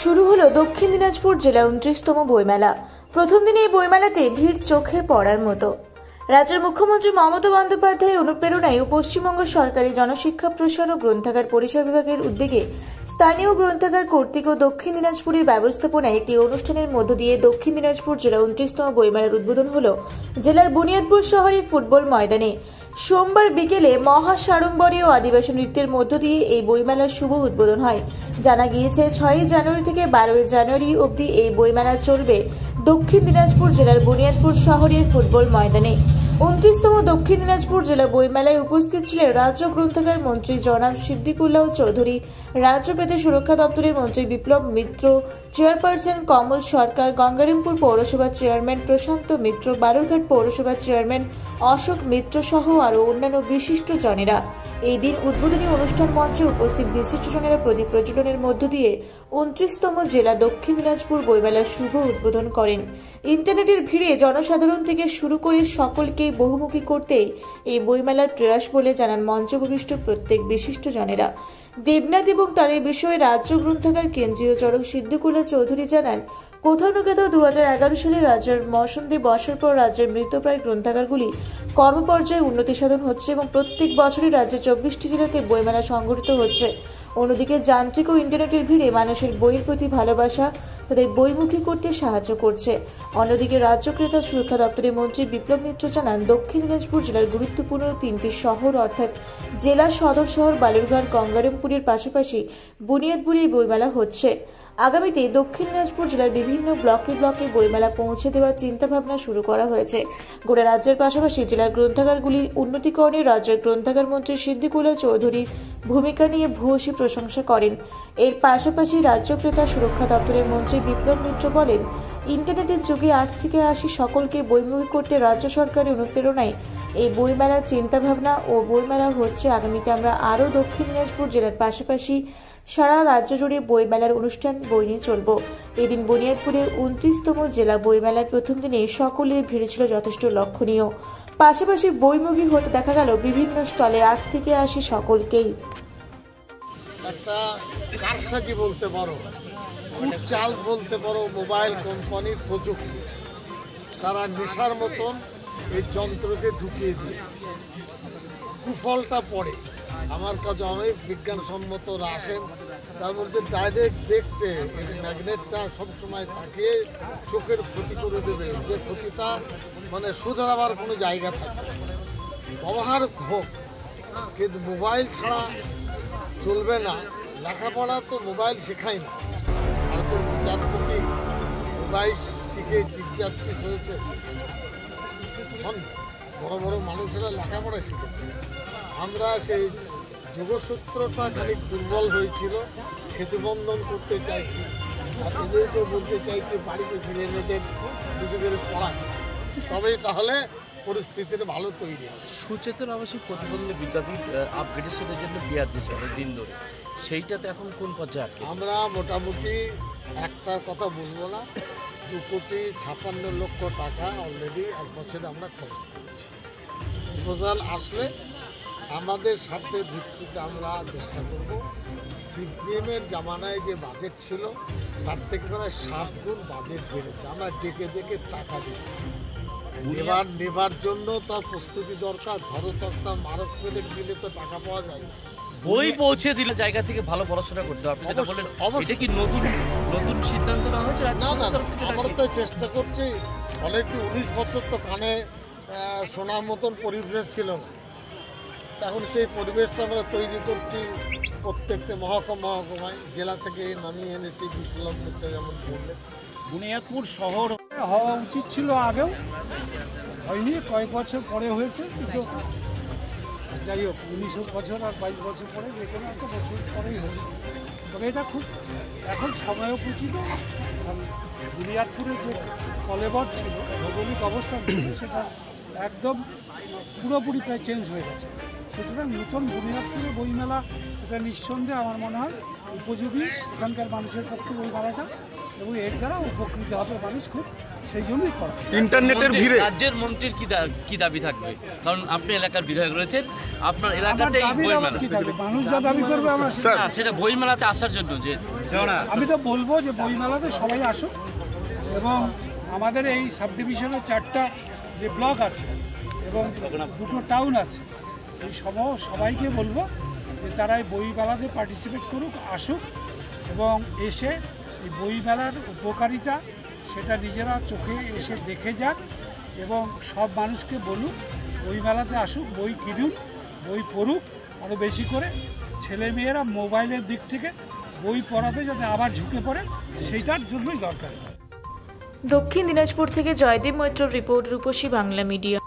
শুরু হলো দক্ষিণ দিনাজপুর জেলা 29তম বইমেলা। প্রথম দিনে এই বইমেলাতে ভিড় চোখে পড়ার মতো। রাজ্যের মুখ্যমন্ত্রী মমতা বন্দ্যোপাধ্যায়ের অনুপ্রেরণায় ও পশ্চিমবঙ্গ সরকারি জনশিক্ষা প্রসার ও গ্রন্থাগার পরিষেবা বিভাগের উদ্যোগে স্থানীয় গ্রন্থাগার কর্তৃক ও দক্ষিণ দিনাজপুরের ব্যবস্থাপনায় একটি অনুষ্ঠানের মধ্য দিয়ে দক্ষিণ দিনাজপুর জেলা 29তম বইমেলার উদ্বোধন হলো জেলার বুনিয়াদপুর শহরে ফুটবল ময়দানে। সোমবার বিকেলে মহাসাড়ম্বরে ও আদিবাসী নৃত্যের মধ্য দিয়ে এই বইমেলার শুভ উদ্বোধন হয়। জানা গিয়েছে 6 জানুয়ারি থেকে 12 জানুয়ারি অবধি এই বইমেলা চলবে দক্ষিণ দিনাজপুর জেলার বুনিয়াদপুর শহরের ফুটবল ময়দানে। 29তম দক্ষিণ দিনাজপুর জেলা বইমেলায় উপস্থিত ছিলেন রাজ্য গ্রন্থাগার মন্ত্রী জনাব সিদ্দিকুল্লাহ চৌধুরী, রাজ্য বেদে সুরক্ষা দপ্তরের মন্ত্রী বিপ্লব মিত্র, চেয়ারপারসন কমল সরকার, গঙ্গারামপুর পৌরসভার চেয়ারম্যান প্রশান্ত মিত্র, বালুরঘাট পৌরসভার চেয়ারম্যান অশোক মিত্র সহ আরও অন্যান্য বিশিষ্ট জনেরা। এই দিন উদ্বোধনী অনুষ্ঠান মঞ্চে উপস্থিত বিশিষ্টজনেরা প্রদীপ প্রজ্বলনের মধ্য দিয়ে 29তম জেলা দক্ষিণ দিনাজপুর বইমেলার শুভ উদ্বোধন করেন। ইন্টারনেটের ভিড়ে জনসাধারণ থেকে শুরু করে সকলকে বহুমুখী করতেই এই বইমেলার প্রয়াস বলে জানান মঞ্চভূমিষ্ঠ প্রত্যেক বিশিষ্ট জনেরা। দেবনাথ এবং তার এই বিষয়ে রাজ্য গ্রন্থাগার কেন্দ্রীয় চরক সিদ্দিকুল্লাহ চৌধুরী জানান, কোথাও না কোথাও 2011 সালে রাজ্যের মৌসুমী বর্ষার পর রাজ্যের মৃতপ্রায় গ্রন্থাগারগুলি কর্মপর্যায়ে উন্নতি সাধন হচ্ছে এবং প্রত্যেক বছরই রাজ্যের 24টি জেলাতে বইমেলা সংগঠিত হচ্ছে। অন্যদিকে যান্ত্রিক ও ইন্টারনেটের ভিড়ে মানুষের বইয়ের প্রতি ভালোবাসা তাদের বইমুখী করতে সাহায্য করছে। অন্যদিকে রাজ্য ক্রেতা সুরক্ষা দপ্তরের মন্ত্রী বিপ্লব মিত্র জানান, দক্ষিণ দিনাজপুর জেলার গুরুত্বপূর্ণ 3টি শহর অর্থাৎ জেলা সদর শহর বালুরঘাট, গঙ্গারামপুরের পাশাপাশি বুনিয়াদপুরে বইমেলা হচ্ছে। আগামীতে দক্ষিণ দিনাজপুর জেলার বিভিন্ন ব্লকে ব্লকে বইমেলা পৌঁছে দেওয়ার চিন্তাভাবনা শুরু করা হয়েছে। গোটা রাজ্যের পাশাপাশি জেলার গ্রন্থাগারগুলির উন্নতিকরণে রাজ্যের গ্রন্থাগার মন্ত্রী সিদ্দিকুল্লাহ চৌধুরীর ভূমিকা নিয়ে ভূয়সী প্রশংসা করেন। এর পাশাপাশি রাজ্য ক্রেতা সুরক্ষা দপ্তরের মন্ত্রী বিপ্লব মিত্র বলেন, ইন্টারনেটের যুগে 8 থেকে 80 সকলকে বইমুখী করতে রাজ্য সরকারের অনুপ্রেরণায় এই বইমেলার চিন্তাভাবনা ও বইমেলা হচ্ছে। আগামীতে আমরা আরও দক্ষিণ দিনাজপুর জেলার পাশাপাশি সারা রাজ্য জুড়ে বইমেলার অনুষ্ঠান বই নিয়ে চলব। এদিন বুনিয়াদপুরের 29তম জেলা বইমেলার প্রথম দিনে সকলের ভিড় ছিল যথেষ্ট লক্ষণীয়। পাশাপাশি বইমুখী হতে দেখা গেল বিভিন্ন স্টলে 8 থেকে 80 সকলকেই। একটা কারসাজি বলতে পারো, চাল বলতে পারো, মোবাইল কোম্পানির প্রযুক্তি তারা নেশার মতন এই যন্ত্রকে ঢুকিয়ে দিয়েছে। কুফলটা পড়ে আমার কাছে অনেক বিজ্ঞানসম্মতরা আসেন, তার মধ্যে ডাইরেক্ট দেখছে এই ম্যাগনেটটা সবসময় তাকে চোখের ক্ষতি করে দেবে, যে ক্ষতিটা মানে শুধরাবার কোনো জায়গা থাকে। ব্যবহার হোক, কিন্তু মোবাইল ছাড়া চলবে না। লেখাপড়া তো মোবাইল শেখায় না। ভারতের বিচারপতি মোবাইল শিখে চিফ জাস্টিস হয়েছে। বড় বড় মানুষেরা লেখাপড়া শিখেছে। আমরা সেই যোগসূত্রটা খানিক দুর্বল হয়েছিল, সেতুবন্ধন করতে চাইছি। আর এদেরকে বলতে চাইছি বাড়িতে ফিরে এনেদের কিছু করে পড়ান, তবেই তাহলে পরিস্থিতির ভালো তৈরি হবে। সুচেতন আবাসিক প্রতিবন্ধী বিদ্যাপীঠ আপগ্রেডেশনের জন্য বিয়ার দিচ্ছে অনেকদিন ধরে, সেইটাতে এখন কোন পর্যায়ে? আমরা মোটামুটি একটা কথা বলবো না, 2,56,00,000 টাকা অলরেডি 1 বছরে আমরা খরচ করেছি। প্রপোজাল আসলে আমাদের স্বার্থের ভিত্তিতে আমরা চেষ্টা করব। সিপিএমের জামানায় যে বাজেট ছিল তার থেকে প্রায় 7 গুণ বাজেট বেড়েছে। আমরা ডেকে ডেকে টাকা দিচ্ছি। নেবার জন্য তার প্রস্তুতি দরকার। ধরতক্তা মারক পেলে দিলে তো টাকা পাওয়া যায় না। বই পৌঁছে দিলে জায়গা থেকে ভালো পড়াশোনা করতে হবে। এটা কি নতুন নতুন সিদ্ধান্ত না হয়েছে? না না, আমরা তো চেষ্টা করছি। অনেক 19 বছর তো কানে শোনার মতন পরিবেশ ছিল না। এখন সেই পরিবেশটা আমরা তৈরি করছি প্রত্যেকটা মহকুমায়, জেলা থেকে নামিয়ে এনেছি। বিপ্লব মিত্র যেমন বললে, বুনিয়াদপুর শহর হওয়া উচিত ছিল, আগেও হয়নি, কয়েক বছর পরে হয়েছে। কিন্তু যাই হোক, 19 বছর আর 22 বছর পরে যে কোনো একটা বছর পরেই হয়েছে। তবে এটা খুব এখন সময়োপচিত। কারণ বুনিয়াদপুরের যে কলেবর ছিল, ভৌগোলিক অবস্থান ছিল, সেটা একদম পুরোপুরি প্রায় চেঞ্জ হয়ে গেছে। সুতরাং নতুন বুনিয়াদপুরে বইমেলা এটা নিঃসন্দেহে আমার মনে হয় উপযোগী এখানকার মানুষের পক্ষে বইমেলাটা, এবং এর দ্বারা উপকৃত হবে মানুষ খুব, সেই জন্যই করা। ইন্টারনেটের ভিড়ে রাজ্যের মন্ত্রীর কি দাবি থাকবে? কারণ আপনি এলাকার বিধায়ক রয়েছেন, আপনার আমার এলাকাতে এই দাবির বই আবার মেলা, কি থাকবে? মানুষ যা দাবি করবে আমরা স্যার, না, সেটা বই মেলাতে আসার জন্য যে আমি তো বলবো যে বইমেলাতে সবাই আসুক, এবং আমাদের এই সাব ডিভিশনের 4টা যে ব্লক আছে এবং 2টো টাউন আছে, এই সবাইকে বলবো যে তারা এই বইমেলাতে পার্টিসিপেট করুক, আসুক, এবং এসে এই বইমেলার উপকারিতা সেটা নিজেরা চোখে এসে দেখে যাক, এবং সব মানুষকে বলুক বইমেলাতে আসুক, বই কিনুন, বই পড়ুক আরও বেশি করে। ছেলেমেয়েরা মোবাইলের দিক থেকে বই পড়াতে যাতে আবার ঝুঁকে পড়ে, সেইটার জন্যই দরকার। দক্ষিণ দিনাজপুর থেকে জয়দেব মৈত্রর রিপোর্ট, রূপসী বাংলা মিডিয়া।